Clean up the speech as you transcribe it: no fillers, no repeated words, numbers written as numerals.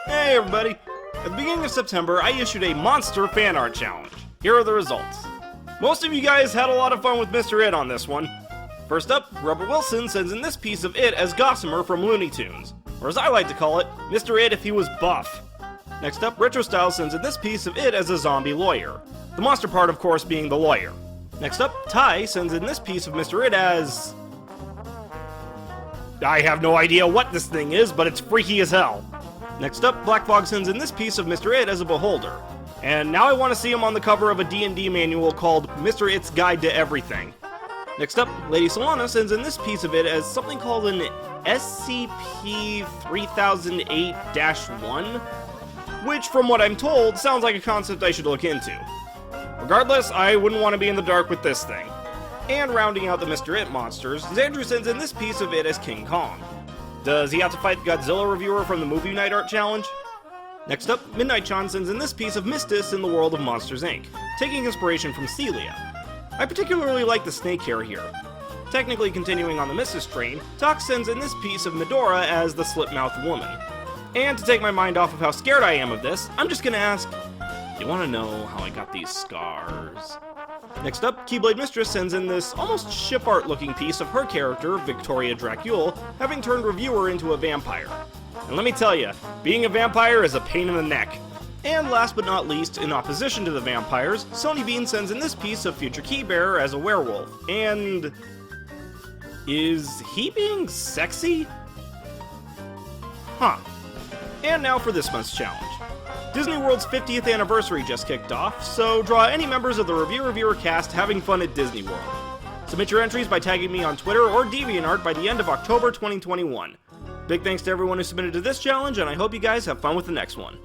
Hey everybody! At the beginning of September, I issued a monster fan art challenge. Here are the results. Most of you guys had a lot of fun with Mr. It on this one. First up, Robert Wilson sends in this piece of It as Gossamer from Looney Tunes, or as I like to call it, Mr. It if he was buff. Next up, Retrostyle sends in this piece of It as a zombie lawyer. The monster part, of course, being the lawyer. Next up, Ty sends in this piece of Mr. It as... I have no idea what this thing is, but it's freaky as hell. Next up, Black Fog sends in this piece of Mr. It as a beholder. And now I want to see him on the cover of a D&D manual called Mr. It's Guide to Everything. Next up, Lady Solana sends in this piece of it as something called an SCP-3008-1, which, from what I'm told, sounds like a concept I should look into. Regardless, I wouldn't want to be in the dark with this thing. And rounding out the Mr. It monsters, Xandrew sends in this piece of it as King Kong. Does he have to fight the Godzilla reviewer from the Movie Night Art Challenge? Next up, Midnight Chan sends in this piece of Mistis in the World of Monsters Inc., taking inspiration from Celia. I particularly like the snake hair here. Technically continuing on the Mistis train, Tox sends in this piece of Medora as the Slipmouth Woman. And to take my mind off of how scared I am of this, I'm just gonna ask, do you want to know how I got these scars? Next up, Keyblade Mistress sends in this almost ship art looking piece of her character, Victoria Dracule, having turned reviewer into a vampire. And let me tell you, being a vampire is a pain in the neck. And last but not least, in opposition to the vampires, Sony Bean sends in this piece of future Keybearer as a werewolf. And... is he being sexy? Huh. And now for this month's challenge. Disney World's 50th anniversary just kicked off, so draw any members of the Reviewer cast having fun at Disney World. Submit your entries by tagging me on Twitter or DeviantArt by the end of October 2021. Big thanks to everyone who submitted to this challenge, and I hope you guys have fun with the next one.